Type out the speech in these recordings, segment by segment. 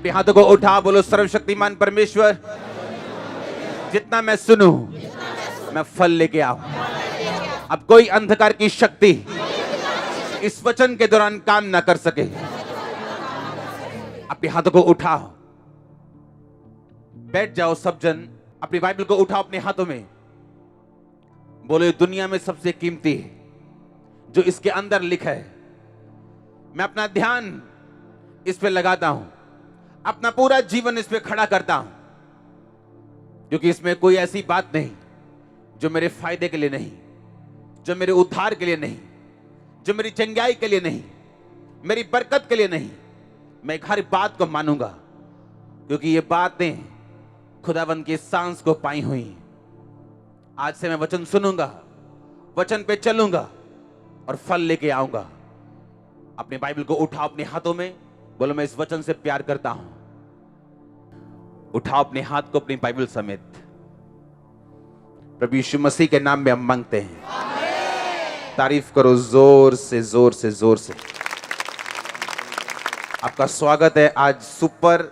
अपने हाथों को उठा, बोलो सर्वशक्तिमान परमेश्वर, जितना मैं सुनूं मैं फल लेके आऊं। अब कोई अंधकार की शक्ति इस वचन के दौरान काम ना कर सके। अपने हाथों को उठाओ, बैठ जाओ सब जन, अपनी बाइबल को उठाओ अपने हाथों में, बोलो दुनिया में सबसे कीमती जो इसके अंदर लिखा है, मैं अपना ध्यान इस पे लगाता हूं, अपना पूरा जीवन इस पे खड़ा करता हूं, क्योंकि इसमें कोई ऐसी बात नहीं जो मेरे फायदे के लिए नहीं, जो मेरे उद्धार के लिए नहीं, जो मेरी चंगाई के लिए नहीं, मेरी बरकत के लिए नहीं। मैं हर बात को मानूंगा, क्योंकि ये बातें खुदावंद की सांस को पाई हुई। आज से मैं वचन सुनूंगा, वचन पे चलूंगा और फल लेके आऊंगा। अपनी बाइबल को उठाओ अपने हाथों में, बोलो मैं इस वचन से प्यार करता हूं। उठाओ अपने हाथ को अपनी बाइबल समेत। प्रभु यीशु मसीह के नाम में हम मांगते हैं। तारीफ करो जोर से जोर से जोर से। आपका स्वागत है आज सुपर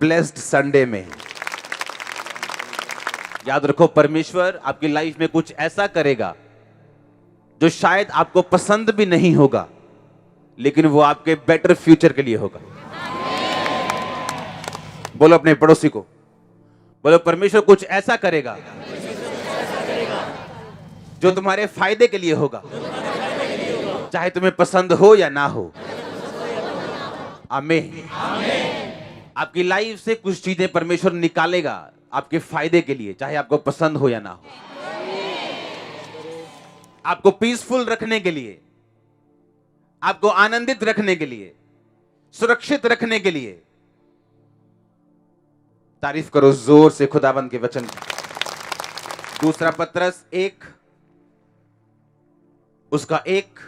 ब्लेस्ड संडे में। याद रखो परमेश्वर आपकी लाइफ में कुछ ऐसा करेगा जो शायद आपको पसंद भी नहीं होगा, लेकिन वो आपके बेटर फ्यूचर के लिए होगा। बोलो अपने पड़ोसी को, बोलो परमेश्वर कुछ ऐसा करेगा जो तुम्हारे फायदे के लिए होगा, चाहे तुम्हें पसंद हो या ना हो। आमीन। आपकी लाइफ से कुछ चीजें परमेश्वर निकालेगा आपके फायदे के लिए, चाहे आपको पसंद हो या ना हो। आपको पीसफुल रखने के लिए, आपको आनंदित रखने के लिए, सुरक्षित रखने के लिए। तारीफ करो जोर से खुदावंद के वचन की। दूसरा पत्रस 1 उसका 1।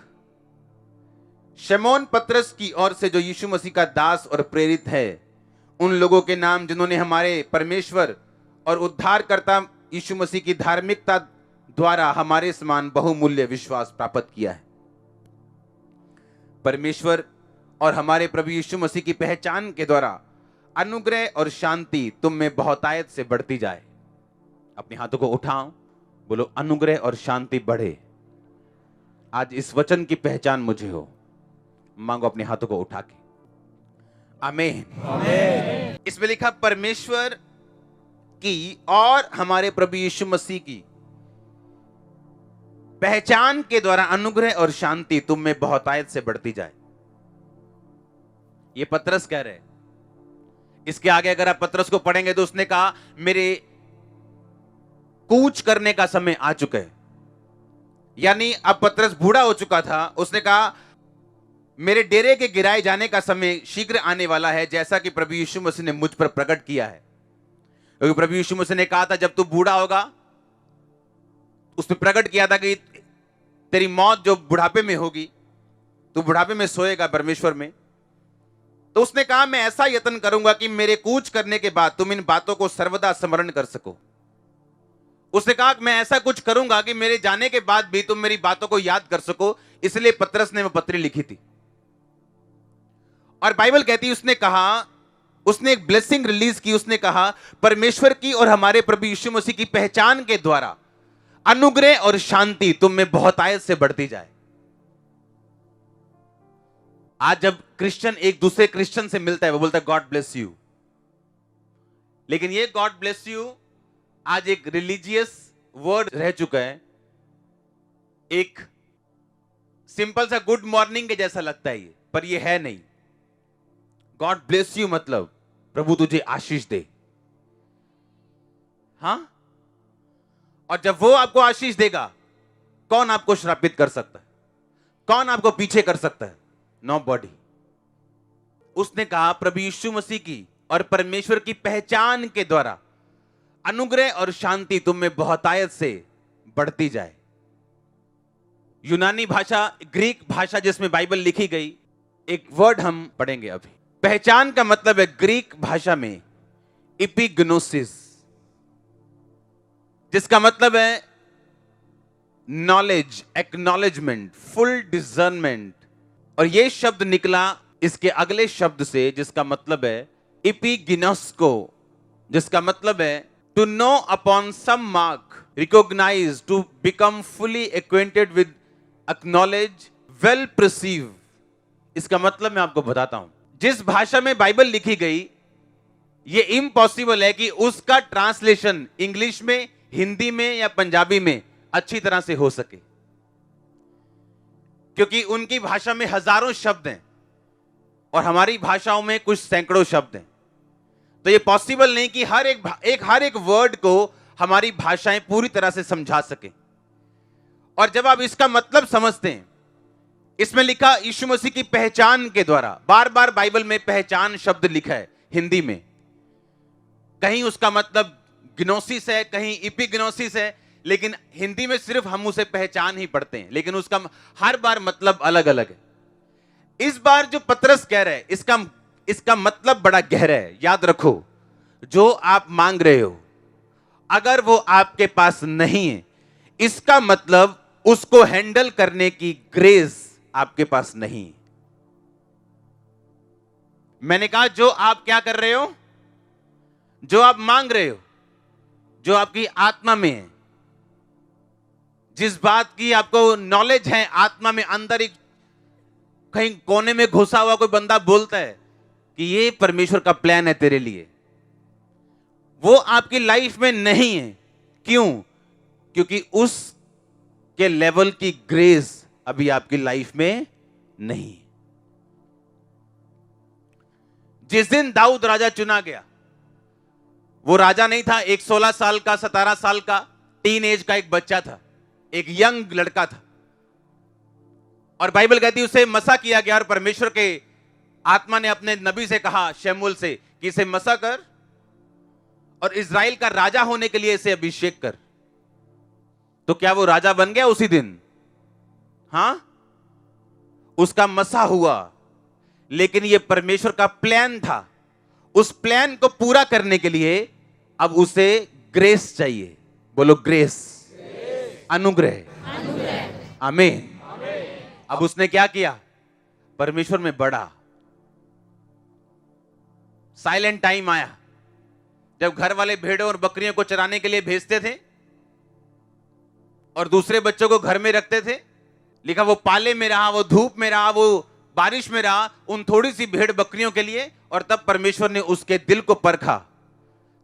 शमौन पत्रस की ओर से, जो यीशु मसीह का दास और प्रेरित है, उन लोगों के नाम जिन्होंने हमारे परमेश्वर और उद्धारकर्ता यीशु मसीह की धार्मिकता द्वारा हमारे समान बहुमूल्य विश्वास प्राप्त किया है। परमेश्वर और हमारे प्रभु यीशु मसीह की पहचान के द्वारा अनुग्रह और शांति तुम में बहुतायत से बढ़ती जाए। अपने हाथों को उठाओ, बोलो अनुग्रह और शांति बढ़े। आज इस वचन की पहचान मुझे हो। मांगो अपने हाथों को उठा के। आमीन। इसमें लिखा परमेश्वर की और हमारे प्रभु यीशु मसीह की पहचान के द्वारा अनुग्रह और शांति तुम में बहुतायत से बढ़ती जाए। ये पतरस कह रहे। इसके आगे अगर आप पतरस को पढ़ेंगे तो उसने कहा मेरे कूच करने का समय आ चुका है, यानी अब पतरस बूढ़ा हो चुका था। उसने कहा मेरे डेरे के गिराए जाने का समय शीघ्र आने वाला है, जैसा कि प्रभु यीशु मसीह ने मुझ पर प्रकट किया है। क्योंकि प्रभु यीशु मसीह ने कहा था जब तू बूढ़ा होगा, उसने प्रकट किया था कि तेरी मौत जो बुढ़ापे में होगी, तू बुढ़ापे में सोएगा परमेश्वर में। तो उसने कहा मैं ऐसा यत्न करूंगा कि मेरे कूच करने के बाद तुम इन बातों को सर्वदा स्मरण कर सको। उसने कहा मैं ऐसा कुछ करूंगा कि मेरे जाने के बाद भी तुम मेरी बातों को याद कर सको। इसलिए पतरस ने वो पत्री लिखी थी। और बाइबल कहती है उसने कहा, उसने एक ब्लेसिंग रिलीज की। उसने कहा परमेश्वर की और हमारे प्रभु यीशु मसीह की पहचान के द्वारा अनुग्रह और शांति तुम में बहुतायत से बढ़ती जाए। आज जब क्रिश्चियन एक दूसरे क्रिश्चियन से मिलता है वो बोलता है गॉड ब्लेस यू, लेकिन ये गॉड ब्लेस यू आज एक रिलीजियस वर्ड रह चुका है। एक सिंपल सा गुड मॉर्निंग के जैसा लगता है ये, पर ये है नहीं। गॉड ब्लेस यू मतलब प्रभु तुझे आशीष दे। हां, और जब वो आपको आशीष देगा, कौन आपको श्रापित कर सकता है? कौन आपको पीछे कर सकता है? नोबॉडी। उसने कहा प्रभु यीशु मसीह की और परमेश्वर की पहचान के द्वारा अनुग्रह और शांति तुम में बहुतायत से बढ़ती जाए। यूनानी भाषा, ग्रीक भाषा जिसमें बाइबल लिखी गई, एक वर्ड हम पढ़ेंगे अभी। पहचान का मतलब है ग्रीक भाषा में इपिग्नोसिस, जिसका मतलब है नॉलेज, एक्नॉलेजमेंट, फुल डिजर्नमेंट। और यह शब्द निकला इसके अगले शब्द से, जिसका मतलब है इपिगिनोस्को, जिसका मतलब है to know upon some mark, recognize, to become fully acquainted with, acknowledge, well perceive. इसका मतलब मैं आपको बताता हूं। जिस भाषा में बाइबल लिखी गई, यह इम्पॉसिबल है कि उसका ट्रांसलेशन इंग्लिश में, हिंदी में या पंजाबी में अच्छी तरह से हो सके, क्योंकि उनकी भाषा में हजारों शब्द हैं और हमारी भाषाओं में कुछ सैकड़ों शब्द हैं। तो यह पॉसिबल नहीं कि हर एक वर्ड को हमारी भाषाएं पूरी तरह से समझा सके। और जब आप इसका मतलब समझते हैं, इसमें लिखा यीशु मसीह की पहचान के द्वारा, बार बार बाइबल में पहचान शब्द लिखा है हिंदी में। कहीं उसका मतलब ग्नोसिस है, कहीं इपिग्नोसिस है, लेकिन हिंदी में सिर्फ हम उसे पहचान ही पढ़ते हैं, लेकिन उसका हर बार मतलब अलग अलग है। इस बार जो पतरस कह रहे हैं, इसका मतलब बड़ा गहरा है। याद रखो, जो आप मांग रहे हो, अगर वो आपके पास नहीं है, इसका मतलब उसको हैंडल करने की ग्रेस आपके पास नहीं है। मैंने कहा, जो आप क्या कर रहे हो, जो आप मांग रहे हो, जो आपकी आत्मा में है, जिस बात की आपको नॉलेज है, आत्मा में अंदर एक कहीं कोने में घुसा हुआ कोई बंदा बोलता है कि ये परमेश्वर का प्लान है तेरे लिए, वो आपकी लाइफ में नहीं है। क्यों? क्योंकि उस के लेवल की ग्रेस अभी आपकी लाइफ में नहीं। जिस दिन दाऊद राजा चुना गया, वो राजा नहीं था, एक 16 साल का, 17 साल का, टीन एज का एक बच्चा था, एक यंग लड़का था। और बाइबल कहती है उसे मसा किया गया और परमेश्वर के आत्मा ने अपने नबी से कहा, शमूएल से, कि इसे मसा कर और इज़राइल का राजा होने के लिए इसे अभिषेक कर। तो क्या वो राजा बन गया उसी दिन? हां, उसका मसा हुआ, लेकिन यह परमेश्वर का प्लान था। उस प्लान को पूरा करने के लिए अब उसे ग्रेस चाहिए। बोलो ग्रेस, अनुग्रह। आमीन। अब उसने क्या किया? परमेश्वर में बढ़ा। साइलेंट टाइम आया, जब घर वाले भेड़ों और बकरियों को चराने के लिए भेजते थे और दूसरे बच्चों को घर में रखते थे। लिखा, वो पाले में रहा, वो धूप में रहा, वो बारिश में रहा, उन थोड़ी सी भेड़ बकरियों के लिए। और तब परमेश्वर ने उसके दिल को परखा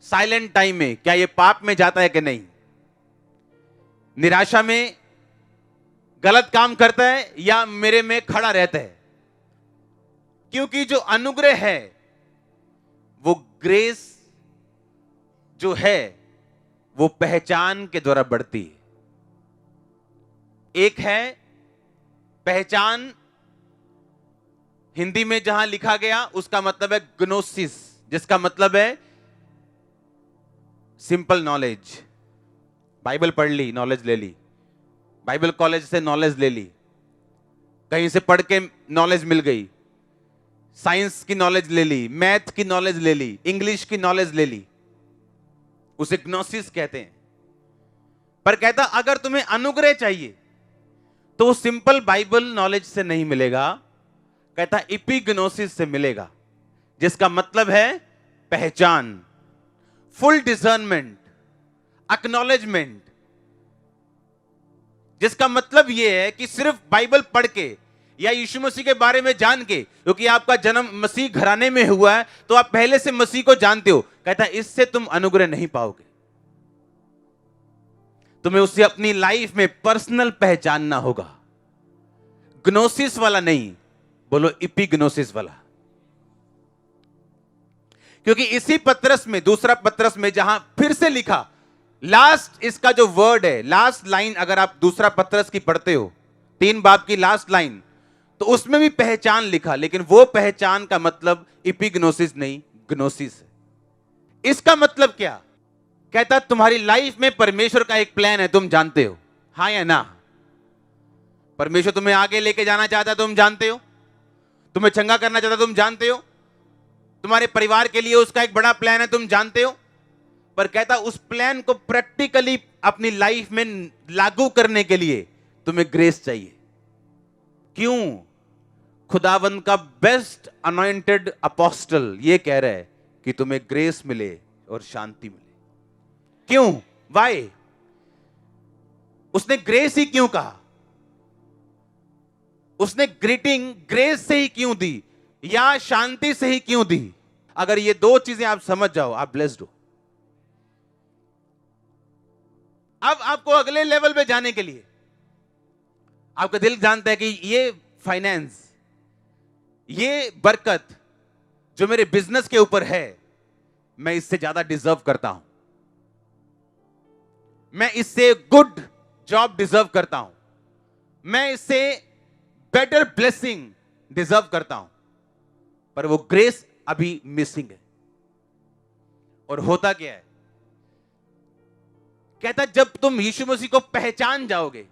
साइलेंट टाइम में, क्या ये पाप में जाता है कि नहीं, निराशा में गलत काम करता है या मेरे में खड़ा रहता है। क्योंकि जो अनुग्रह है, वो ग्रेस जो है, वो पहचान के द्वारा बढ़ती है। एक है पहचान, हिंदी में जहां लिखा गया उसका मतलब है ग्नोसिस, जिसका मतलब है सिंपल नॉलेज। बाइबल पढ़ ली, नॉलेज ले ली, बाइबल कॉलेज से नॉलेज ले ली, कहीं से पढ़ के नॉलेज मिल गई, साइंस की नॉलेज ले ली, मैथ की नॉलेज ले ली, इंग्लिश की नॉलेज ले ली, उसे ग्नोसिस कहते हैं। पर कहता, अगर तुम्हें अनुग्रह चाहिए तो वो सिंपल बाइबल नॉलेज से नहीं मिलेगा, कहता इपिग्नोसिस से मिलेगा, जिसका मतलब है पहचान, फुल डिसर्नमेंट, एक्नॉलेजमेंट। जिसका मतलब यह है कि सिर्फ बाइबल पढ़ के या यीशु मसीह के बारे में जान के, क्योंकि आपका जन्म मसीह घराने में हुआ है तो आप पहले से मसीह को जानते हो, कहता इससे तुम अनुग्रह नहीं पाओगे। तुम्हें उसे अपनी लाइफ में पर्सनल पहचानना होगा, ग्नोसिस वाला नहीं, बोलो इपिग्नोसिस वाला। क्योंकि इसी पत्रस में, दूसरा पत्रस में, जहां फिर से लिखा, लास्ट इसका जो वर्ड है, लास्ट लाइन, अगर आप दूसरा पत्रस की पढ़ते हो 3 बाब की लास्ट लाइन, तो उसमें भी पहचान लिखा, लेकिन वो पहचान का मतलब इपिग्नोसिस नहीं, ग्नोसिस है। इसका मतलब क्या? कहता तुम्हारी लाइफ में परमेश्वर का एक प्लान है, तुम जानते हो, हां या ना? परमेश्वर तुम्हें आगे लेके जाना चाहता है, तुम जानते हो, तुम्हें चंगा करना चाहता है, तुम जानते हो, तुम्हारे परिवार के लिए उसका एक बड़ा प्लान है, तुम जानते हो। पर कहता उस प्लान को प्रैक्टिकली अपनी लाइफ में लागू करने के लिए तुम्हें ग्रेस चाहिए। क्यों? खुदावंद का बेस्ट अनॉइंटेड अपोस्टल ये कह रहा है कि तुम्हें ग्रेस मिले और शांति मिले। क्यों? वाई? उसने ग्रेस ही क्यों कहा? उसने ग्रीटिंग ग्रेस से ही क्यों दी या शांति से ही क्यों दी? अगर ये दो चीजें आप समझ जाओ, आप ब्लेस्ड हो। अब आपको अगले लेवल पे जाने के लिए आपका दिल जानता है कि ये फाइनेंस, ये बरकत जो मेरे बिजनेस के ऊपर है, मैं इससे ज्यादा डिजर्व करता हूं, मैं इससे गुड जॉब डिजर्व करता हूं, मैं इससे बेटर ब्लेसिंग डिजर्व करता हूं, पर वो ग्रेस अभी मिसिंग है। और होता क्या है? कहता जब तुम यीशु मसीह को पहचान जाओगे,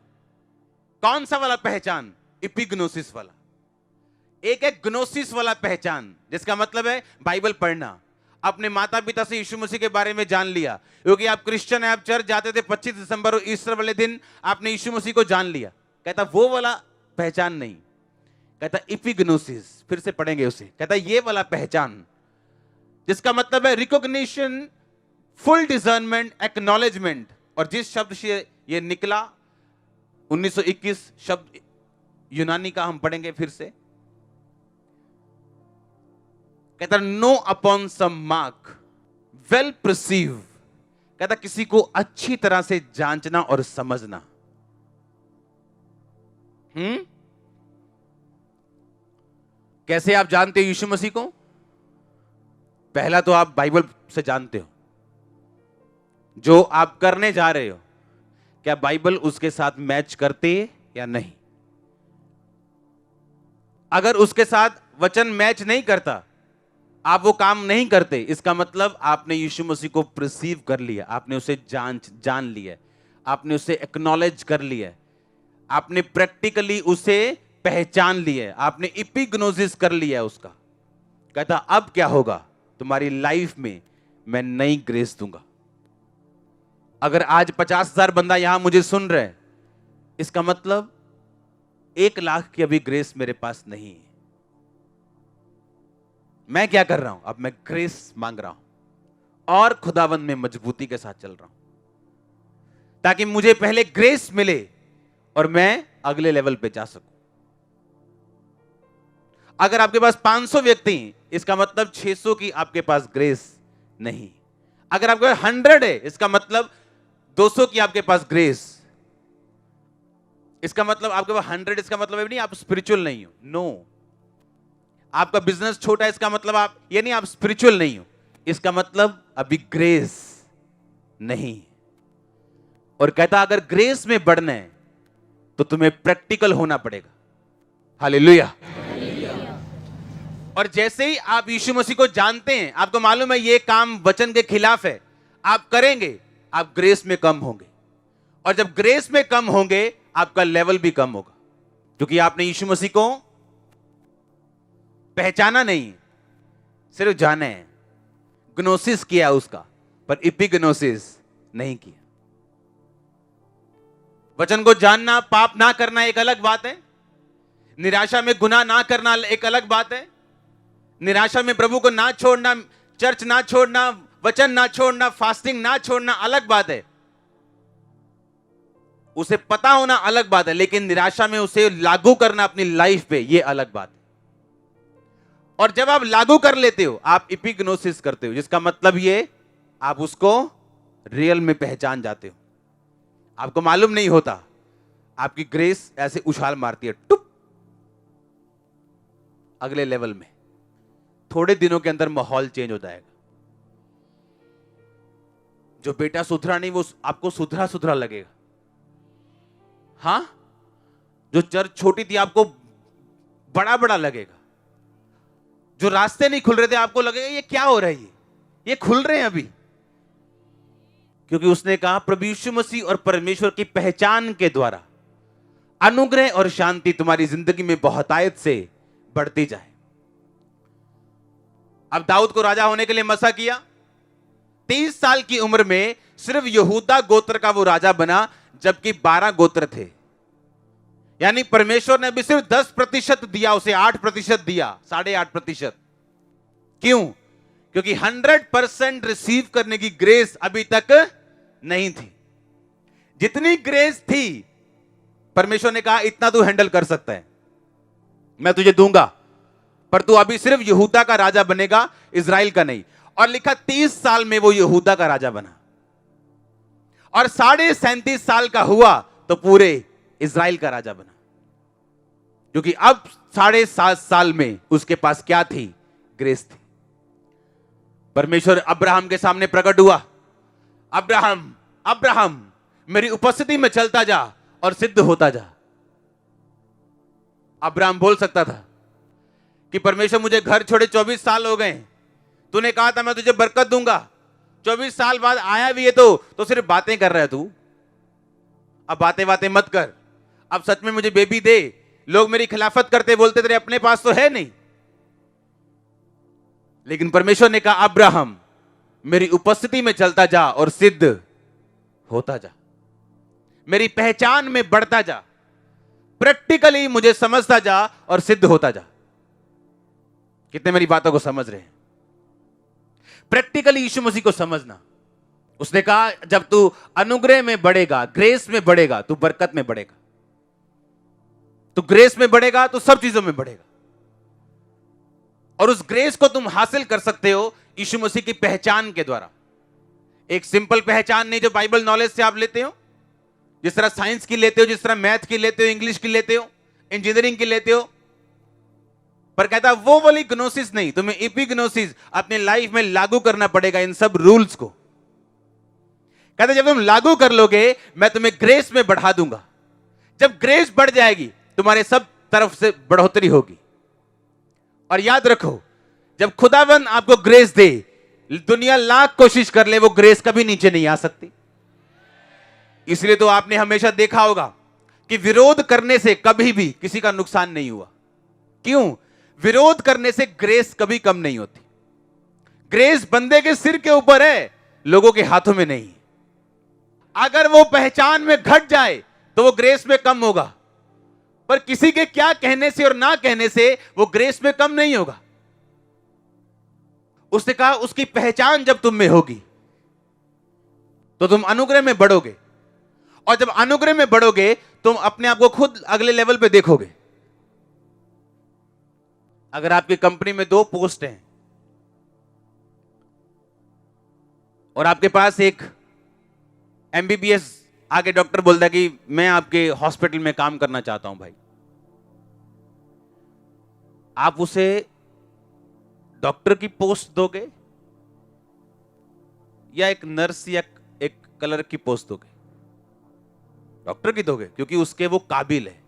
कौन सा वाला पहचान? इपिग्नोसिस वाला। एक है ग्नोसिस वाला पहचान, जिसका मतलब है बाइबल पढ़ना, अपने माता पिता से यीशु मसीह के बारे में जान लिया, क्योंकि आप क्रिश्चियन हैं, आप चर्च जाते थे, 25 दिसंबर और ईस्टर वाले दिन आपने यीशु मसीह को जान लिया। कहता वो वाला पहचान नहीं, कहता इपिग्नोसिस, फिर से पढ़ेंगे उसे। कहता ये वाला पहचान, जिसका मतलब है रिकॉग्निशन, फुल डिजर्नमेंट, एक्नॉलेजमेंट। और जिस शब्द से ये निकला 1921 शब्द यूनानी का, हम पढ़ेंगे फिर से। कहता no upon some mark, well perceive. कहता किसी को अच्छी तरह से जांचना और समझना। कैसे आप जानते हो यीशु मसीह को? पहला तो आप बाइबल से जानते हो। जो आप करने जा रहे हो, क्या बाइबल उसके साथ मैच करते या नहीं? अगर उसके साथ वचन मैच नहीं करता, आप वो काम नहीं करते, इसका मतलब आपने यीशु मसीह को परसीव कर लिया, आपने उसे जान लिया, आपने उसे एक्नॉलेज कर लिया, आपने प्रैक्टिकली उसे पहचान लिया, आपने इपिग्नोसिस कर लिया उसका। कहता अब क्या होगा? तुम्हारी लाइफ में मैं नई ग्रेस दूंगा। अगर आज 50,000 बंदा यहां मुझे सुन रहे हैं, इसका मतलब 1,00,000 की अभी ग्रेस मेरे पास नहीं है। मैं क्या कर रहा हूं? अब मैं ग्रेस मांग रहा हूं और खुदावंद में मजबूती के साथ चल रहा हूं, ताकि मुझे पहले ग्रेस मिले और मैं अगले लेवल पे जा सकूं। अगर आपके पास 500 व्यक्ति हैं, इसका मतलब 600 की आपके पास ग्रेस नहीं। अगर आपके पास 100 है, इसका मतलब 200 की आपके पास ग्रेस। इसका मतलब आपके पास 100, इसका मतलब नहीं आप स्पिरिचुअल नहीं हो। नो। आपका बिजनेस छोटा है, इसका मतलब आप ये नहीं आप स्पिरिचुअल नहीं हो, इसका मतलब अभी ग्रेस नहीं। और कहता अगर ग्रेस में बढ़ना है तो तुम्हें प्रैक्टिकल होना पड़ेगा। हालेलुया। और जैसे ही आप यीशु मसीह को जानते हैं, आपको मालूम है ये काम वचन के खिलाफ है, आप करेंगे, आप ग्रेस में कम होंगे। और जब ग्रेस में कम होंगे, आपका लेवल भी कम होगा, क्योंकि आपने यीशु मसीह को पहचाना नहीं, सिर्फ जाना है, ग्नोसिस किया उसका, पर इपिग्नोसिस नहीं किया। वचन को जानना, पाप ना करना एक अलग बात है, निराशा में गुनाह ना करना एक अलग बात है, निराशा में प्रभु को ना छोड़ना, चर्च ना छोड़ना, वचन ना छोड़ना, फास्टिंग ना छोड़ना अलग बात है, उसे पता होना अलग बात है, लेकिन निराशा में उसे लागू करना अपनी लाइफ पे, यह अलग बात है। और जब आप लागू कर लेते हो, आप इपिग्नोसिस करते हो, जिसका मतलब ये आप उसको रियल में पहचान जाते हो। आपको मालूम नहीं होता, आपकी ग्रेस ऐसे उछाल मारती है, टुप, अगले लेवल में। थोड़े दिनों के अंदर माहौल चेंज हो जाएगा। जो बेटा सुधरा नहीं, वो आपको सुधरा सुधरा लगेगा। हां, जो चर्च छोटी थी आपको बड़ा बड़ा लगेगा। जो रास्ते नहीं खुल रहे थे, आपको लगेगा ये क्या हो रहा है, ये खुल रहे हैं अभी, क्योंकि उसने कहा प्रभु यीशु मसीह और परमेश्वर की पहचान के द्वारा अनुग्रह और शांति तुम्हारी जिंदगी में बहुतायत से बढ़ती जाए। अब दाऊद को राजा होने के लिए मसा किया, 30 साल की उम्र में सिर्फ यहूदा गोत्र का वो राजा बना, जबकि 12 गोत्र थे। यानी परमेश्वर ने भी सिर्फ 10% दिया उसे, 8% दिया, 8.5%। क्यों? क्योंकि 100% रिसीव करने की ग्रेस अभी तक नहीं थी। जितनी ग्रेस थी, परमेश्वर ने कहा इतना तू हैंडल कर सकता है, मैं तुझे दूंगा, पर तू अभी सिर्फ यहूदा का राजा बनेगा, इजराइल का नहीं। और लिखा 30 साल में वो यहूदा का राजा बना, और 37.5 साल का हुआ तो पूरे इजराइल का राजा बना। क्योंकि अब 7.5 साल में उसके पास क्या थी? ग्रेस थी। परमेश्वर अब्राहम के सामने प्रकट हुआ, अब्राहम अब्राहम मेरी उपस्थिति में चलता जा और सिद्ध होता जा। अब्राहम बोल सकता था कि परमेश्वर मुझे घर छोड़े 24 साल हो गए, तूने कहा था मैं तुझे बरकत दूंगा, 24 साल बाद आया भी है तो सिर्फ बातें कर रहा है तू। अब बातें बातें मत कर, अब सच में मुझे बेबी दे। लोग मेरी खिलाफत करते, बोलते तेरे अपने पास तो है नहीं। लेकिन परमेश्वर ने कहा अब्राहम मेरी उपस्थिति में चलता जा और सिद्ध होता जा, मेरी पहचान में बढ़ता जा, प्रैक्टिकली मुझे समझता जा और सिद्ध होता जा। कितने मेरी बातों को समझ रहे हैं? प्रैक्टिकली यीशु मसीह को समझना। उसने कहा जब तू अनुग्रह में बढ़ेगा, ग्रेस में बढ़ेगा, तू बरकत में बढ़ेगा। तू ग्रेस में बढ़ेगा तो सब चीजों में बढ़ेगा, और उस ग्रेस को तुम हासिल कर सकते हो यीशु मसीह की पहचान के द्वारा। एक सिंपल पहचान नहीं जो बाइबल नॉलेज से आप लेते हो, जिस तरह साइंस की लेते हो, जिस तरह मैथ की लेते हो, इंग्लिश की लेते हो, इंजीनियरिंग की लेते हो, पर कहता वो वाली ग्नोसिस नहीं, तुम्हें एपिग्नोसिस अपने लाइफ में लागू करना पड़ेगा इन सब रूल्स को। कहता जब तुम लागू कर लोगे मैं तुम्हें ग्रेस में बढ़ा दूंगा। जब ग्रेस बढ़ जाएगी तुम्हारे सब तरफ से बढ़ोतरी होगी। और याद रखो, जब खुदावन आपको ग्रेस दे, दुनिया लाख कोशिश कर ले, वो ग्रेस कभी नीचे नहीं आ सकती। इसलिए तो आपने हमेशा देखा होगा कि विरोध करने से कभी भी किसी का नुकसान नहीं हुआ। क्यों? विरोध करने से ग्रेस कभी कम नहीं होती। ग्रेस बंदे के सिर के ऊपर है, लोगों के हाथों में नहीं। अगर वो पहचान में घट जाए तो वो ग्रेस में कम होगा, पर किसी के क्या कहने से और ना कहने से वो ग्रेस में कम नहीं होगा। उसने कहा उसकी पहचान जब तुम में होगी तो तुम अनुग्रह में बढ़ोगे, और जब अनुग्रह में बढ़ोगे तुम अपने आप को खुद अगले लेवल पे देखोगे। अगर आपकी कंपनी में 2 पोस्ट हैं और आपके पास एक एमबीबीएस आके डॉक्टर बोलता है कि मैं आपके हॉस्पिटल में काम करना चाहता हूं भाई, आप उसे डॉक्टर की पोस्ट दोगे या एक नर्स या एक क्लर्क की पोस्ट दोगे? डॉक्टर की दोगे, क्योंकि उसके वो काबिल है।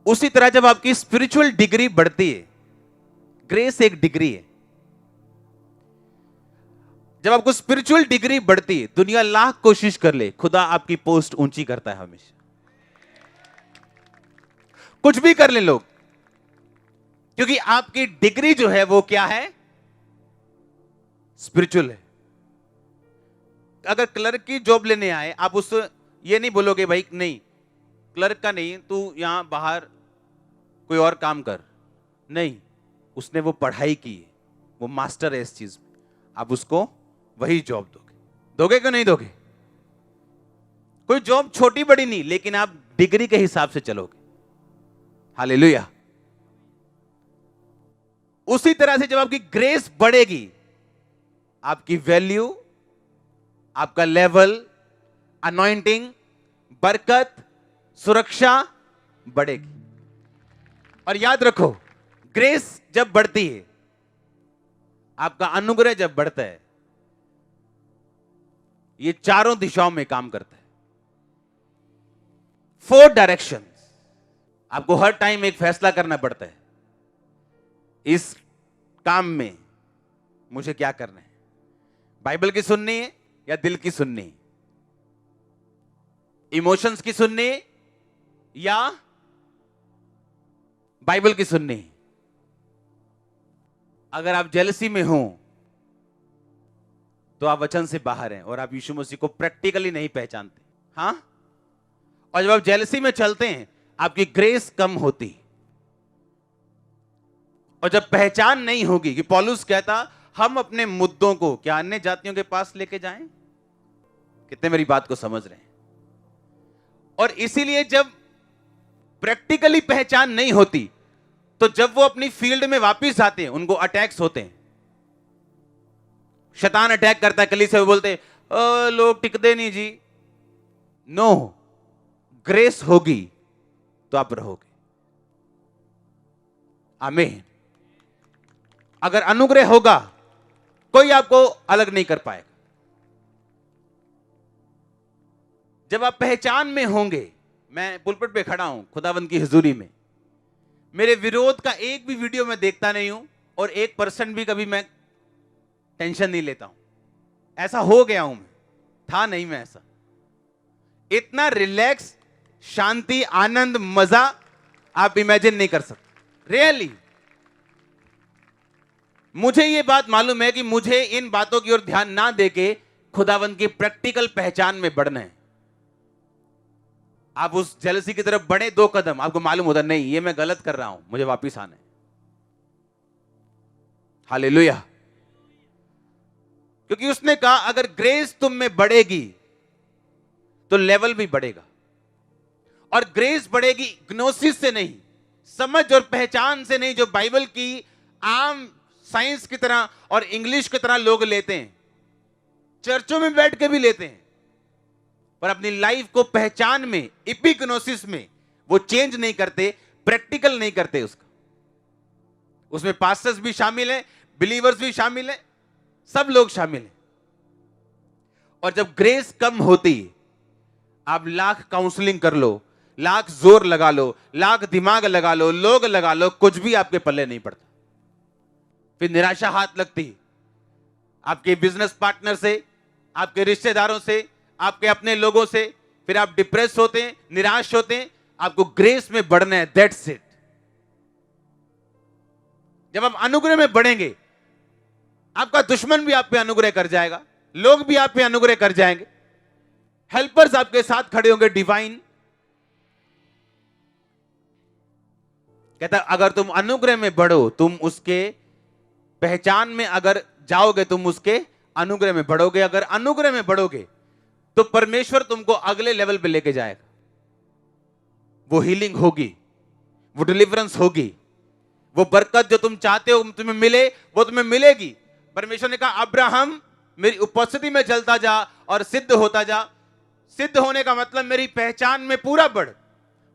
उसी तरह जब आपकी स्पिरिचुअल डिग्री बढ़ती है, ग्रेस एक डिग्री है, जब आपको स्पिरिचुअल डिग्री बढ़ती है, दुनिया लाख कोशिश कर ले, खुदा आपकी पोस्ट ऊंची करता है हमेशा। कुछ भी कर ले लोग, क्योंकि आपकी डिग्री जो है वो क्या है? स्पिरिचुअल है। अगर क्लर्क की जॉब लेने आए, आप उससे ये नहीं बोलोगे भाई नहीं क्लर्क का नहीं, तू यहां बाहर कोई और काम कर। नहीं, उसने वो पढ़ाई की है, वो मास्टर है इस चीज में, आप उसको वही जॉब दोगे। दोगे कि नहीं दोगे? कोई जॉब छोटी बड़ी नहीं, लेकिन आप डिग्री के हिसाब से चलोगे। हालेलुया। उसी तरह से जब आपकी ग्रेस बढ़ेगी, आपकी वैल्यू, आपका लेवल, अनॉइंटिंग, बरकत, सुरक्षा बढ़ेगी। और याद रखो, ग्रेस जब बढ़ती है, आपका अनुग्रह जब बढ़ता है, ये चारों दिशाओं में काम करता है। 4 डायरेक्शंस। आपको हर टाइम एक फैसला करना पड़ता है, इस काम में मुझे क्या करना है? बाइबल की सुननी है या दिल की सुननी है? इमोशंस की सुननी है या बाइबल की सुननी है? अगर आप जेलसी में हो तो आप वचन से बाहर हैं और आप यीशु मसीह को प्रैक्टिकली नहीं पहचानते। हां, और जब आप जेलसी में चलते हैं, आपकी ग्रेस कम होती, और जब पहचान नहीं होगी, कि पौलुस कहता हम अपने मुद्दों को क्या अन्य जातियों के पास लेके जाएं? कितने मेरी बात को समझ रहे हैं? और इसीलिए जब प्रैक्टिकली पहचान नहीं होती, तो जब वो अपनी फील्ड में वापस आते हैं, उनको अटैक्स होते हैं। शैतान अटैक करता है, कलीसिया में बोलते हैं लोग टिकते नहीं जी। नो, ग्रेस होगी तो आप रहोगे। आमीन। अगर अनुग्रह होगा, कोई आपको अलग नहीं कर पाएगा। जब आप पहचान में होंगे, मैं पुलपिट पे खड़ा हूं खुदावंद की हुजूरी में, मेरे विरोध का एक भी वीडियो मैं देखता नहीं हूं, और 1% भी कभी मैं टेंशन नहीं लेता हूं। ऐसा हो गया हूं मैं, था नहीं मैं ऐसा। इतना रिलैक्स, शांति, आनंद, मजा आप इमेजिन नहीं कर सकते। रियली मुझे यह बात मालूम है कि मुझे इन बातों की ओर ध्यान ना देके खुदावंद की प्रैक्टिकल पहचान में बढ़ना है। आप उस जेलसी की तरफ बढ़े 2 कदम, आपको मालूम होता नहीं ये मैं गलत कर रहा हूं, मुझे वापिस आना है। हालेलुया। क्योंकि उसने कहा अगर ग्रेस तुम में बढ़ेगी तो लेवल भी बढ़ेगा, और ग्रेस बढ़ेगी ग्नोसिस से नहीं, समझ और पहचान से नहीं, जो बाइबल की आम साइंस की तरह और इंग्लिश की तरह लोग लेते हैं, चर्चों में बैठ के भी लेते हैं, पर अपनी लाइफ को पहचान में, इपिग्नोसिस में वो चेंज नहीं करते, प्रैक्टिकल नहीं करते उसका। उसमें पास्टर्स भी शामिल हैं, बिलीवर्स भी शामिल हैं, सब लोग शामिल हैं। और जब ग्रेस कम होती, आप लाख काउंसलिंग कर लो, लाख जोर लगा लो, लाख दिमाग लगा लो, लोग लगा लो, कुछ भी आपके पल्ले नहीं पड़ता। फिर निराशा हाथ लगती, आपके बिजनेस पार्टनर से, आपके रिश्तेदारों से, आपके अपने लोगों से। फिर आप डिप्रेस होते हैं, निराश होते हैं। आपको ग्रेस में बढ़ना है, दैट्स इट। जब आप अनुग्रह में बढ़ेंगे, आपका दुश्मन भी आप पे अनुग्रह कर जाएगा, लोग भी आप पे अनुग्रह कर जाएंगे, हेल्पर्स आपके साथ खड़े होंगे, डिवाइन। कहता अगर तुम अनुग्रह में बढ़ो, तुम उसके पहचान में अगर जाओगे, तुम उसके अनुग्रह में बढ़ोगे। अगर अनुग्रह में बढ़ोगे तो परमेश्वर तुमको अगले लेवल पे लेके जाएगा। वो हीलिंग होगी, वो डिलीवरेंस होगी, वो बरकत जो तुम चाहते हो तुम्हें मिले, वो तुम्हें मिलेगी। परमेश्वर ने कहा अब्राहम मेरी उपस्थिति में चलता जा और सिद्ध होता जा। सिद्ध होने का मतलब मेरी पहचान में पूरा बढ़,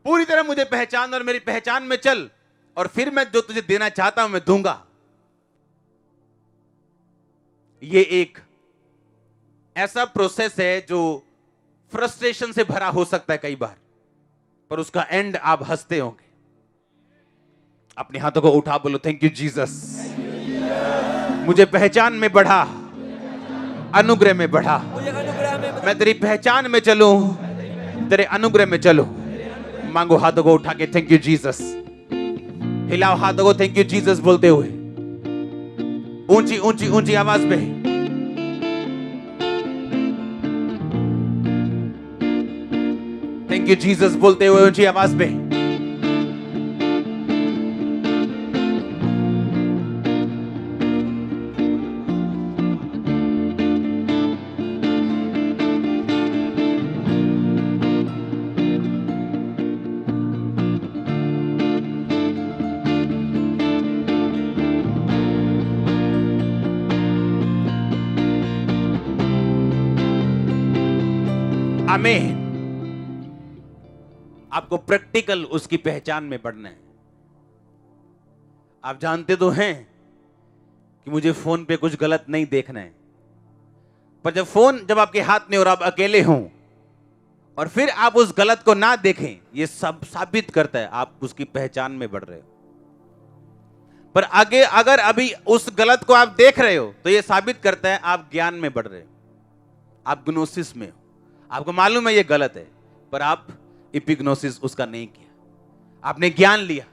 पूरी तरह मुझे पहचान और मेरी पहचान में चल, और फिर मैं जो तुझे देना चाहता हूं मैं दूंगा। ये एक ऐसा प्रोसेस है जो फ्रस्ट्रेशन से भरा हो सकता है कई बार, पर उसका एंड आप हंसते होंगे। अपने हाथों को उठा बोलो थैंक यू जीसस। मुझे पहचान में बढ़ा, अनुग्रह में बढ़ा। मैं तेरी पहचान में चलूं, तेरे अनुग्रह में चलूं। मांगो हाथों को उठा के थैंक यू जीसस। हिलाओ हाथों को थैंक यू जीसस बोलते हुए, ऊंची ऊंची ऊंची आवाज में। थैंक यू जीसस बोलते हुए ऊंची आवाज में। आमीन। आपको प्रैक्टिकल उसकी पहचान में बढ़ना है। आप जानते तो हैं कि मुझे फोन पे कुछ गलत नहीं देखना है, पर जब आपके हाथ में और आप अकेले हों और फिर आप उस गलत को ना देखें, यह सब साबित करता है आप उसकी पहचान में बढ़ रहे हो। पर आगे अगर अभी उस गलत को आप देख रहे हो तो यह साबित करता है आप ज्ञान में बढ़ रहे हो, आप ग्नोसिस में हो। आपको मालूम है ये गलत है, पर आप इपिग्नोसिस उसका नहीं किया, आपने ज्ञान लिया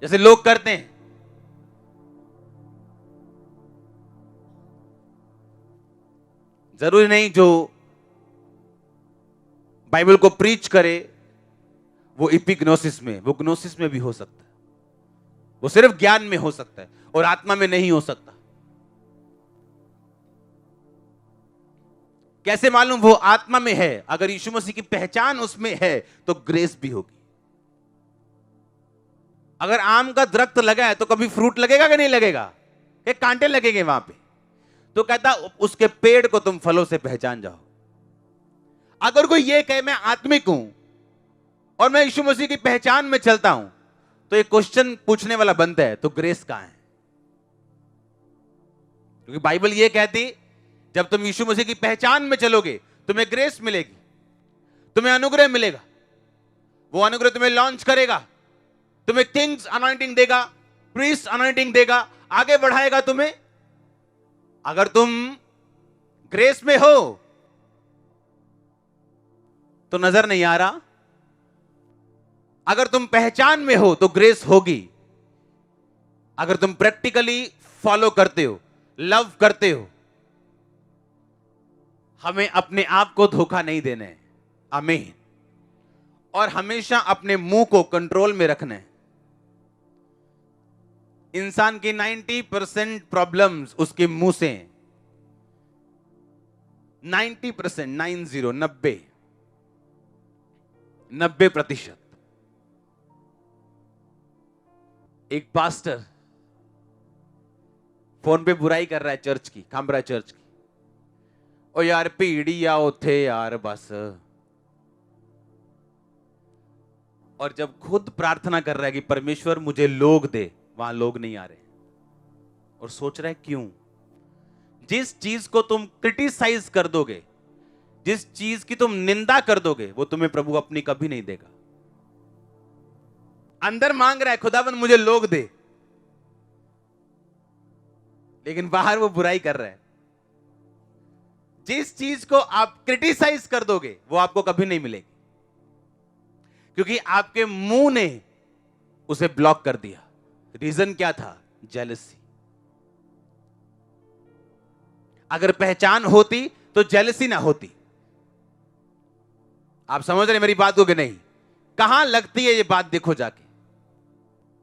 जैसे लोग करते हैं। जरूरी नहीं जो बाइबल को प्रीच करे वो इपिग्नोसिस में, वो ग्नोसिस में भी हो सकता है। वो सिर्फ ज्ञान में हो सकता है और आत्मा में नहीं हो सकता। कैसे मालूम? वो आत्मा में है। अगर यीशु मसीह की पहचान उसमें है तो ग्रेस भी होगी। अगर आम का दरख्त लगा है तो कभी फ्रूट लगेगा कि नहीं लगेगा? कि कांटे लगेंगे वहां पे? तो कहता उसके पेड़ को तुम फलों से पहचान जाओ। अगर कोई ये कहे मैं आत्मिक हूं और मैं यीशु मसीह की पहचान में चलता हूं, तो एक क्वेश्चन पूछने वाला बनता है, तो ग्रेस कहां है? क्योंकि बाइबल ये कहती, जब तुम यीशु मसीह की पहचान में चलोगे तुम्हें ग्रेस मिलेगी, तुम्हें अनुग्रह मिलेगा। वो अनुग्रह तुम्हें लॉन्च करेगा, तुम्हें किंग्स अनॉइंटिंग देगा, प्रीस्ट अनॉइंटिंग देगा, आगे बढ़ाएगा तुम्हें। अगर तुम ग्रेस में हो तो नजर नहीं आ रहा, अगर तुम पहचान में हो तो ग्रेस होगी। अगर तुम प्रैक्टिकली फॉलो करते हो, लव करते हो, हमें अपने आप को धोखा नहीं देना है। आमीन। और हमेशा अपने मुंह को कंट्रोल में रखना है। इंसान की 90% प्रॉब्लम्स उसके मुंह से हैं। 90%, 90%। एक पास्टर फोन पे बुराई कर रहा है चर्च की, कामरा चर्च की। ओ यार भीड़ आओ थे यार बस। और जब खुद प्रार्थना कर रहा है कि परमेश्वर मुझे लोग दे, वहां लोग नहीं आ रहे। और सोच रहा है क्यों? जिस चीज को तुम क्रिटिसाइज कर दोगे, जिस चीज की तुम निंदा कर दोगे, वो तुम्हें प्रभु अपनी कभी नहीं देगा। अंदर मांग रहा है खुदाबंद मुझे लोग दे, लेकिन बाहर वो बुराई कर रहा है। जिस चीज को आप क्रिटिसाइज कर दोगे वो आपको कभी नहीं मिलेगी, क्योंकि आपके मुंह ने उसे ब्लॉक कर दिया। रीजन क्या था? जेलसी। अगर पहचान होती तो जेलसी ना होती। आप समझ रहे मेरी बात को कि नहीं? कहां लगती है ये बात, देखो जाके।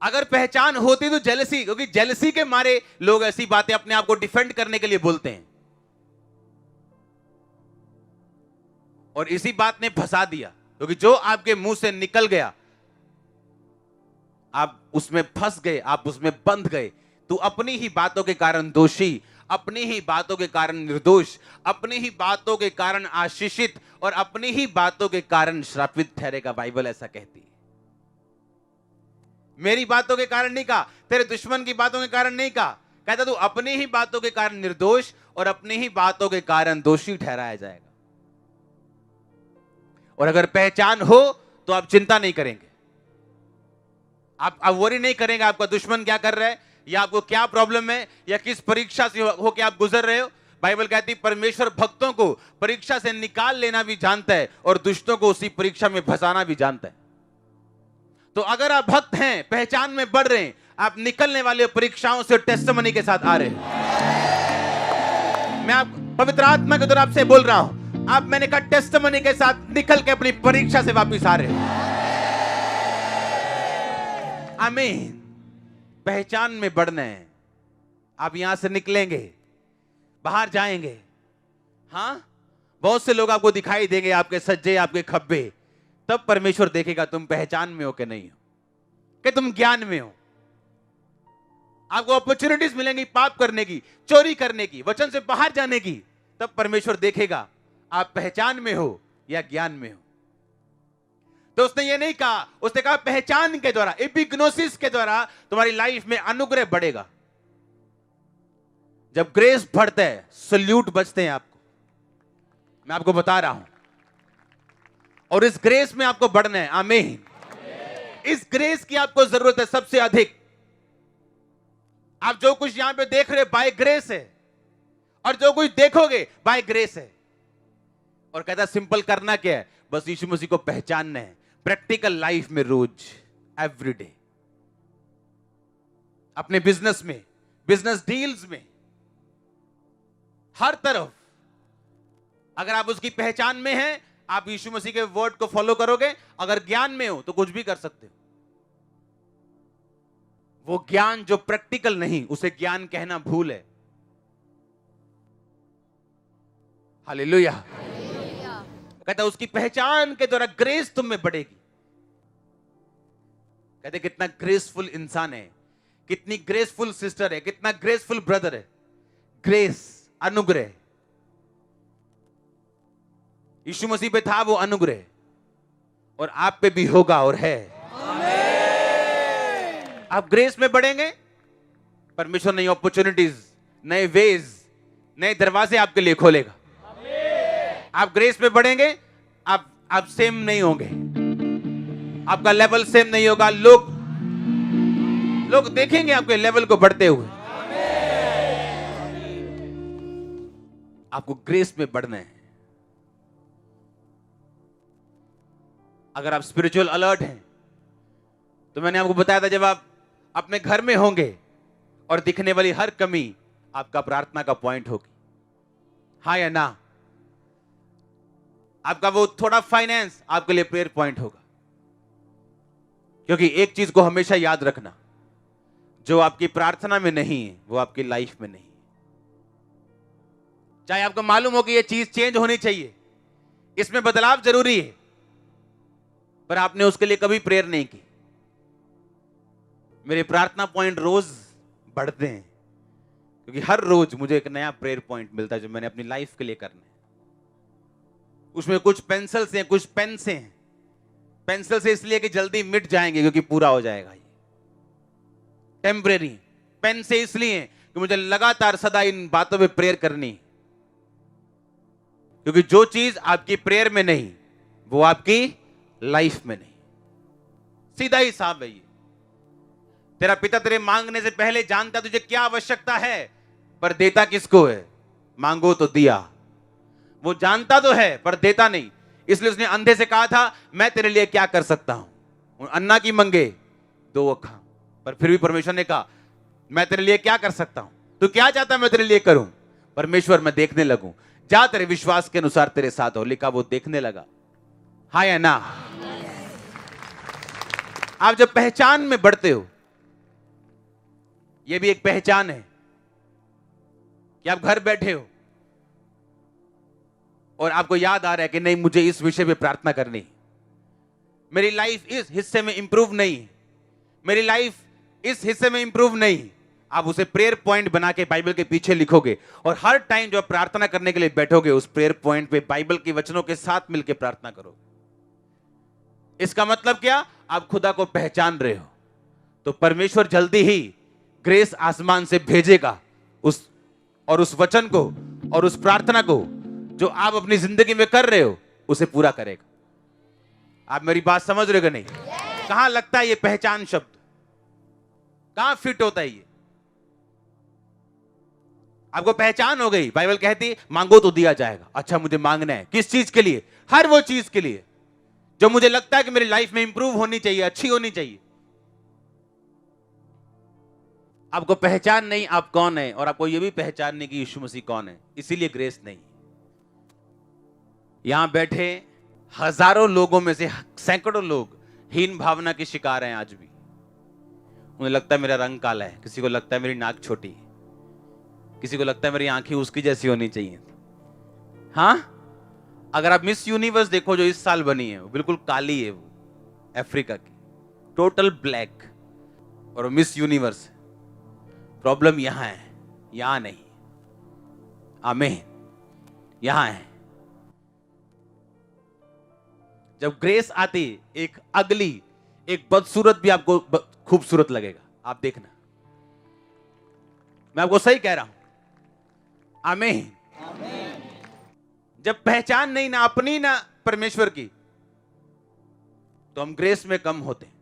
अगर पहचान होती तो जेलसी, क्योंकि जेलसी के मारे लोग ऐसी बातें अपने आप को डिफेंड करने के लिए बोलते हैं, और इसी बात ने फंसा दिया। क्योंकि जो आपके मुंह से निकल गया, आप उसमें फंस गए, आप उसमें बंध गए। तो अपनी ही बातों के कारण दोषी, अपनी ही बातों के कारण निर्दोष, अपनी ही बातों के कारण आशीषित और अपनी ही बातों के कारण श्रापित ठहरेगा। बाइबल ऐसा कहती है। मेरी बातों के कारण नहीं कहा, तेरे दुश्मन की बातों के कारण नहीं कहा, कहता तू अपनी ही बातों के कारण निर्दोष और अपनी ही बातों के कारण दोषी ठहराया जाएगा। और अगर पहचान हो तो आप चिंता नहीं करेंगे, आप वरी नहीं करेंगे आपका दुश्मन क्या कर रहा है, या आपको क्या प्रॉब्लम है, या किस परीक्षा से होकर आप गुजर रहे हो। बाइबल कहती है परमेश्वर भक्तों को परीक्षा से निकाल लेना भी जानता है और दुष्टों को उसी परीक्षा में फंसाना भी जानता है। तो अगर आप भक्त हैं, पहचान में बढ़ रहे हैं, आप निकलने वाले परीक्षाओं से टेस्टिमनी के साथ आ रहे हैं। मैं आप पवित्र आत्मा के द्वारा आपसे बोल रहा हूं, आप मैंने कहा टेस्टिमनी के साथ निकल के अपनी परीक्षा से वापस आ रहे हैं। आमीन। पहचान में बढ़ना है। आप यहां से निकलेंगे, बाहर जाएंगे, हाँ, बहुत से लोग आपको दिखाई देंगे, आपके सज्जे, आपके खब्बे। तब परमेश्वर देखेगा तुम पहचान में हो कि नहीं हो, कि तुम ज्ञान में हो। आपको अपॉर्चुनिटीज मिलेंगी पाप करने की, चोरी करने की, वचन से बाहर जाने की। तब परमेश्वर देखेगा आप पहचान में हो या ज्ञान में हो। तो उसने ये नहीं कहा, उसने कहा पहचान के द्वारा, एपिग्नोसिस के द्वारा तुम्हारी लाइफ में अनुग्रह बढ़ेगा। जब ग्रेस बढ़ता है, सल्यूट बचते हैं आपको। मैं आपको बता रहा हूं, और इस ग्रेस में आपको बढ़ना है। आमीन। इस ग्रेस की आपको जरूरत है सबसे अधिक। आप जो कुछ यहां पे देख रहे बाय ग्रेस है, और जो कुछ देखोगे बाय ग्रेस है। और कहता सिंपल करना क्या है, बस यीशु मसीह को पहचानना है प्रैक्टिकल लाइफ में, रोज, एवरीडे, अपने बिजनेस में, बिजनेस डील्स में, हर तरफ। अगर आप उसकी पहचान में हैं, आप यीशु मसीह के वर्ड को फॉलो करोगे। अगर ज्ञान में हो तो कुछ भी कर सकते हो। वो ज्ञान जो प्रैक्टिकल नहीं, उसे ज्ञान कहना भूल है। हालेलुया। कहता उसकी पहचान के द्वारा ग्रेस तुम में बढ़ेगी। कहते कितना ग्रेसफुल इंसान है, कितनी ग्रेसफुल सिस्टर है, कितना ग्रेसफुल ब्रदर है। ग्रेस, अनुग्रह, यीशु मसीह पे था वो अनुग्रह, और आप पे भी होगा और है। आप ग्रेस में बढ़ेंगे, परमेश्वर नई अपॉर्चुनिटीज, नए वेज, नए दरवाजे आपके लिए खोलेगा। आप ग्रेस में बढ़ेंगे, आप सेम नहीं होंगे, आपका लेवल सेम नहीं होगा। लोग देखेंगे आपके लेवल को बढ़ते हुए। आपको ग्रेस में बढ़ना है। अगर आप स्पिरिचुअल अलर्ट हैं, तो मैंने आपको बताया था जब आप अपने घर में होंगे और दिखने वाली हर कमी आपका प्रार्थना का पॉइंट होगी। हाँ या ना? आपका वो थोड़ा फाइनेंस आपके लिए प्रेयर पॉइंट होगा। क्योंकि एक चीज को हमेशा याद रखना, जो आपकी प्रार्थना में नहीं है वो आपकी लाइफ में नहीं है। चाहे आपको मालूम हो कि ये चीज चेंज होनी चाहिए, इसमें बदलाव जरूरी है, पर आपने उसके लिए कभी प्रेयर नहीं की। मेरे प्रार्थना पॉइंट रोज बढ़ते हैं, क्योंकि हर रोज मुझे एक नया प्रेयर पॉइंट मिलता है जो मैंने अपनी लाइफ के लिए करना है। उसमें कुछ पेंसिल से, कुछ पेन से हैं। पेंसिल से इसलिए कि जल्दी मिट जाएंगे, क्योंकि पूरा हो जाएगा ये टेम्परेरी। पेन से इसलिए कि मुझे लगातार सदा इन बातों पे प्रेयर करनी, क्योंकि जो चीज आपकी प्रेयर में नहीं वो आपकी लाइफ में नहीं। सीधा ही साफ है ये। तेरा पिता तेरे मांगने से पहले जानता तुझे क्या आवश्यकता है, पर देता किसको है? मांगो तो दिया। वो जानता तो है पर देता नहीं, इसलिए उसने अंधे से कहा था मैं तेरे लिए क्या कर सकता हूं। अन्ना की मंगे 2 अखा, पर फिर भी परमेश्वर ने कहा मैं तेरे लिए क्या कर सकता हूं, तू क्या चाहता है मैं तेरे लिए करूं? परमेश्वर मैं देखने लगूं। जा तेरे विश्वास के अनुसार तेरे साथ हो। लिखा वो देखने लगा। हाँ या ना? आप जब पहचान में बढ़ते हो, यह भी एक पहचान है कि आप घर बैठे हो और आपको याद आ रहा है कि नहीं मुझे इस विषय पे प्रार्थना करनी, मेरी लाइफ इस हिस्से में इंप्रूव नहीं, मेरी लाइफ इस हिस्से में इंप्रूव नहीं। आप उसे प्रेयर पॉइंट बना के बाइबल के पीछे लिखोगे, और हर टाइम जो प्रार्थना करने के लिए बैठोगे उस प्रेयर पॉइंट पे बाइबल के वचनों के साथ मिलकर प्रार्थना करोगे। इसका मतलब क्या? आप खुदा को पहचान रहे हो, तो परमेश्वर जल्दी ही ग्रेस आसमान से भेजेगा उस वचन को और उस प्रार्थना को जो आप अपनी जिंदगी में कर रहे हो उसे पूरा करेगा। आप मेरी बात समझ रहे हो कि नहीं? कहां लगता है ये पहचान शब्द, कहां फिट होता है ये? आपको पहचान हो गई। बाइबल कहती मांगो तो दिया जाएगा। अच्छा मुझे मांगना है, किस चीज के लिए? हर वो चीज के लिए जो मुझे लगता है कि मेरी लाइफ में इंप्रूव होनी चाहिए, अच्छी होनी चाहिए। आपको पहचान नहीं आप कौन है, और आपको यह भी पहचान नहीं कि यीशु मसीह कौन है, इसीलिए ग्रेस नहीं। यहां बैठे हजारों लोगों में से सैकड़ों लोग हीन भावना के शिकार हैं आज भी। उन्हें लगता है मेरा रंग काला है, किसी को लगता है मेरी नाक छोटी है, किसी को लगता है मेरी आंखें उसकी जैसी होनी चाहिए। हां, अगर आप मिस यूनिवर्स देखो जो इस साल बनी है, वो बिल्कुल काली है, वो अफ्रीका की, टोटल ब्लैक, और वो मिस यूनिवर्स है। प्रॉब्लम यहां है, यहां नहीं। आमीन। यहां है। जब ग्रेस आती, एक अगली, एक बदसूरत भी आपको खूबसूरत लगेगा। आप देखना, मैं आपको सही कह रहा हूं। आमीन। जब पहचान नहीं ना अपनी ना परमेश्वर की, तो हम ग्रेस में कम होते हैं।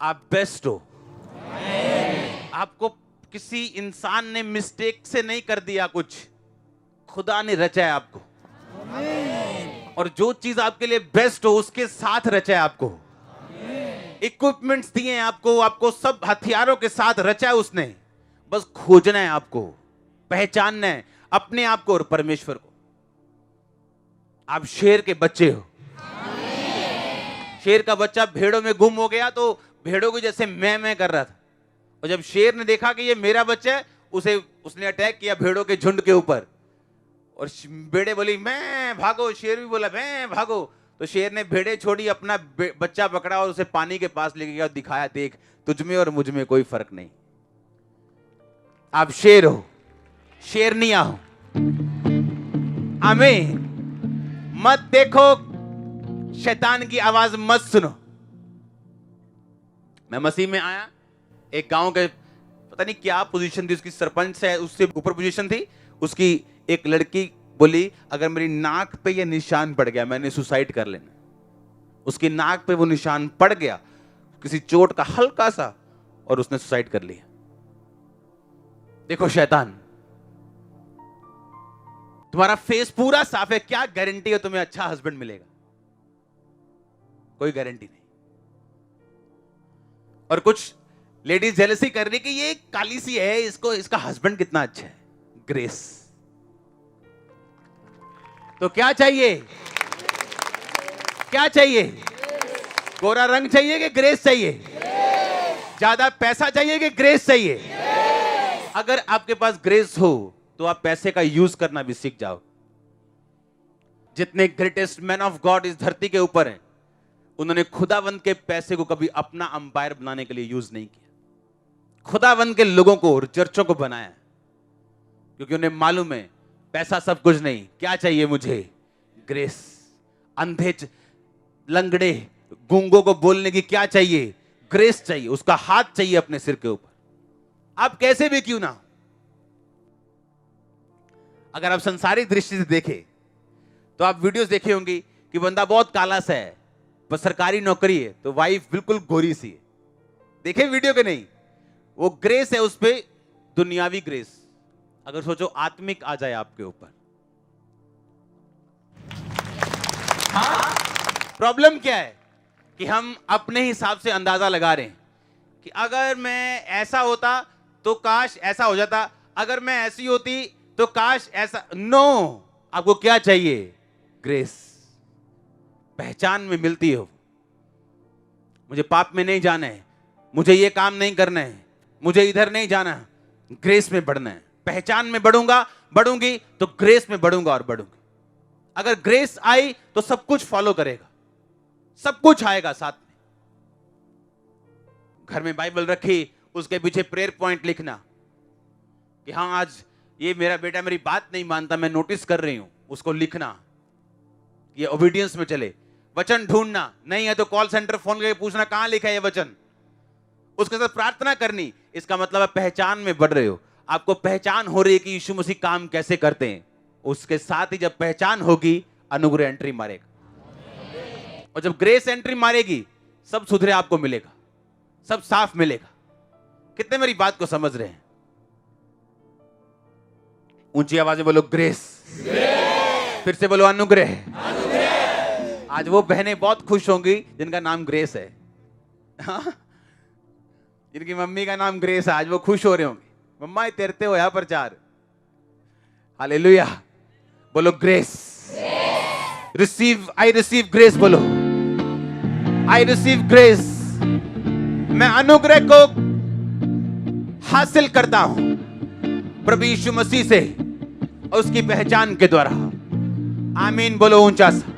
आप बेस्ट हो। आपको किसी इंसान ने मिस्टेक से नहीं कर दिया कुछ, खुदा ने रचा है आपको, और जो चीज आपके लिए बेस्ट हो उसके साथ रचा है आपको। इक्विपमेंट्स दिए हैं आपको सब हथियारों के साथ रचा है उसने। बस खोजना है आपको, पहचानना है अपने आप को और परमेश्वर को। आप शेर के बच्चे हो। शेर का बच्चा भेड़ों में गुम हो गया तो भेड़ों की जैसे मैं कर रहा था। और जब शेर ने देखा कि ये मेरा बच्चा है, उसने अटैक किया भेड़ों के झुंड के ऊपर। और भेड़े बोली मैं भागो, शेर भी बोला मैं भागो। तो शेर ने भेड़े छोड़ी, अपना बच्चा पकड़ा और उसे पानी के पास लेके गया और दिखाया, देख तुझ में और मुझ में कोई फर्क नहीं, आप शेर हो, शेरनिया हो। आमीन। मत देखो, शैतान की आवाज मत सुनो। मैं मसीह में आया, एक गांव के पता नहीं क्या पोजीशन थी उसकी, सरपंच है उससे ऊपर पोजीशन थी उसकी। एक लड़की बोली अगर मेरी नाक पे ये निशान पड़ गया मैंने सुसाइड कर लेना। उसकी नाक पे वो निशान पड़ गया, किसी चोट का हल्का सा, और उसने सुसाइड कर लिया। देखो शैतान, तुम्हारा फेस पूरा साफ है, क्या गारंटी है तुम्हें अच्छा हस्बैंड मिलेगा? कोई गारंटी नहीं। और कुछ लेडीज जेलसी कर रही कि ये काली सी है, इसको इसका हस्बैंड कितना अच्छा है। ग्रेस। तो क्या चाहिए? क्या चाहिए? गोरा रंग चाहिए कि ग्रेस चाहिए? ज्यादा पैसा चाहिए कि ग्रेस चाहिए? अगर आपके पास ग्रेस हो तो आप पैसे का यूज करना भी सीख जाओ। जितने ग्रेटेस्ट मैन ऑफ गॉड इस धरती के ऊपर हैं, उन्होंने खुदावंद के पैसे को कभी अपना अंपायर बनाने के लिए यूज नहीं किया। खुदावंद के लोगों को और चर्चों को बनाया, क्योंकि उन्हें मालूम है पैसा सब कुछ नहीं, क्या चाहिए मुझे? ग्रेस। अंधे लंगड़े गूंगों को बोलने की क्या चाहिए? ग्रेस चाहिए, उसका हाथ चाहिए अपने सिर के ऊपर। आप कैसे भी क्यों ना, अगर आप संसारिक दृष्टि से देखें तो आप वीडियोस देखे होंगी कि बंदा बहुत काला सा है पर सरकारी नौकरी है, तो वाइफ बिल्कुल गोरी सी है। देखे वीडियो के नहीं? वो ग्रेस है उस पे, दुनियावी ग्रेस। अगर सोचो आत्मिक आ जाए आपके ऊपर, प्रॉब्लम क्या है कि हम अपने हिसाब से अंदाजा लगा रहे हैं कि अगर मैं ऐसा होता तो काश ऐसा हो जाता, अगर मैं ऐसी होती तो काश ऐसा। नो, आपको क्या चाहिए? ग्रेस। पहचान में मिलती हो, मुझे पाप में नहीं जाना है, मुझे ये काम नहीं करना है, मुझे इधर नहीं जाना, ग्रेस में बढ़ना है। पहचान में बढ़ूंगा, बढ़ूंगी तो ग्रेस में बढ़ूंगा और बढ़ूंगी। अगर ग्रेस आई तो सब कुछ फॉलो करेगा, सब कुछ आएगा साथ में। घर में बाइबल रखी, उसके पीछे प्रेयर पॉइंट लिखना कि हाँ आज ये मेरा बेटा मेरी बात नहीं मानता, मैं नोटिस कर रही हूं, उसको लिखना, ये ओबीडियंस में चले। वचन ढूंढना, नहीं है तो कॉल सेंटर फोन करके पूछना कहां लिखा है ये वचन, उसके साथ प्रार्थना करनी। इसका मतलब है पहचान में बढ़ रहे हो, आपको पहचान हो रही है कि यीशु मसीह काम कैसे करते हैं। उसके साथ ही जब पहचान होगी, अनुग्रह एंट्री मारेगा, और जब ग्रेस एंट्री मारेगी, सब सुधरे आपको मिलेगा, सब साफ मिलेगा। कितने मेरी बात को समझ रहे हैं? ऊंची आवाज में बोलो ग्रेस, फिर से बोलो अनुग्रह। आज वो बहनें बहुत खुश होंगी जिनका नाम ग्रेस है, जिनकी मम्मी का नाम ग्रेस है, आज वो खुश हो रहे होंगे, मम्मा तेरते हो यहां पर चार। हालेलुया। बोलो grace. Receive, I receive grace. बोलो आई रिसीव ग्रेस। मैं अनुग्रह को हासिल करता हूं प्रभु यीशु मसीह से और उसकी पहचान के द्वारा। आमीन। बोलो ऊंचा सा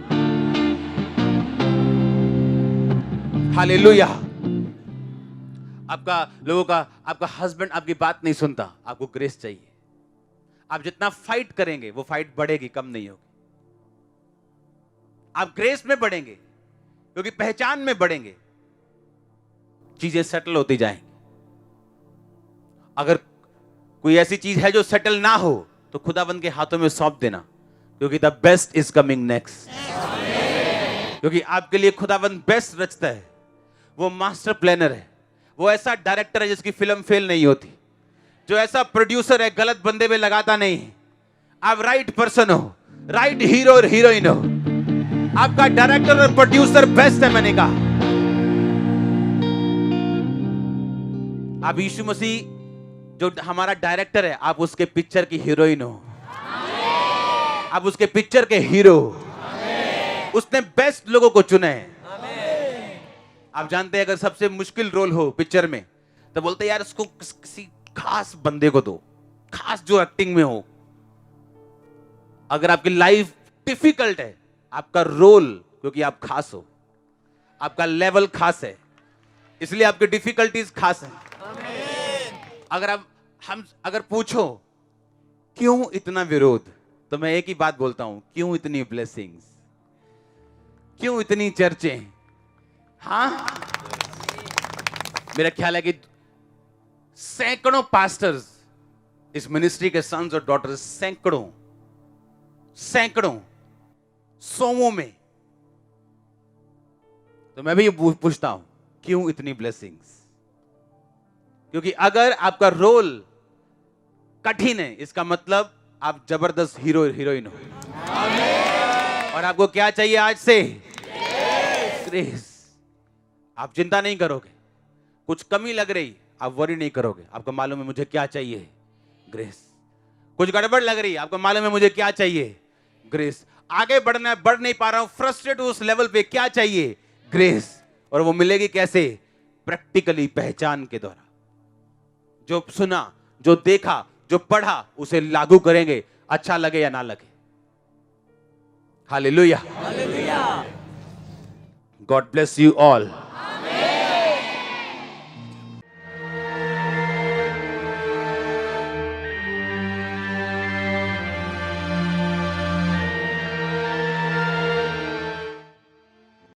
हालेलुया। आपका लोगों का, आपका हस्बैंड आपकी बात नहीं सुनता, आपको ग्रेस चाहिए। आप जितना फाइट करेंगे वो फाइट बढ़ेगी, कम नहीं होगी। आप ग्रेस में बढ़ेंगे क्योंकि पहचान में बढ़ेंगे, चीजें सेटल होती जाएंगी। अगर कोई ऐसी चीज है जो सेटल ना हो तो खुदाबंद के हाथों में सौंप देना, क्योंकि the best is coming next. क्योंकि आपके लिए खुदाबंद बेस्ट रचता है। वो मास्टर प्लानर है, वो ऐसा डायरेक्टर है जिसकी फिल्म फेल नहीं होती, जो ऐसा प्रोड्यूसर है गलत बंदे में लगाता नहीं। आप राइट पर्सन हो, राइट हीरो और हीरोइन हो। आपका डायरेक्टर और प्रोड्यूसर बेस्ट है। मैंने कहा आप यीशु मसीह जो हमारा डायरेक्टर है, आप उसके पिक्चर की हीरोइन हो, आप उसके पिक्चर के हीरो। उसने बेस्ट लोगों को चुने हैं। आप जानते हैं अगर सबसे मुश्किल रोल हो पिक्चर में तो बोलते हैं यार इसको किसी खास बंदे को दो, खास जो एक्टिंग में हो। अगर आपकी लाइफ डिफिकल्ट है, आपका रोल, क्योंकि आप खास हो, आपका लेवल खास है, इसलिए आपकी डिफिकल्टीज खास है। अगर पूछो क्यों इतना विरोध, तो मैं एक ही बात बोलता हूं, क्यों इतनी ब्लेसिंग्स, क्यों इतनी चर्चें। हाँ, मेरा ख्याल है कि सैकड़ों पास्टर्स इस मिनिस्ट्री के सन्स और डॉटर्स, सैकड़ों सौों में। तो मैं भी पूछता हूं क्यों इतनी ब्लेसिंग्स, क्योंकि अगर आपका रोल कठिन है, इसका मतलब आप जबरदस्त हीरोइन हो। और आपको क्या चाहिए आज से? ग्रेस। आप चिंता नहीं करोगे, कुछ कमी लग रही आप वरी नहीं करोगे, आपको मालूम है मुझे क्या चाहिए? ग्रेस। कुछ गड़बड़ लग रही, आपको मालूम है मुझे क्या चाहिए? ग्रेस। आगे बढ़ना है, बढ़ नहीं पा रहा हूं, फ्रस्ट्रेट हूं उस लेवल पे, क्या चाहिए? ग्रेस। और वो मिलेगी कैसे? प्रैक्टिकली, पहचान के द्वारा। जो सुना, जो देखा, जो पढ़ा, उसे लागू करेंगे, अच्छा लगे या ना लगे। Hallelujah. God bless you all.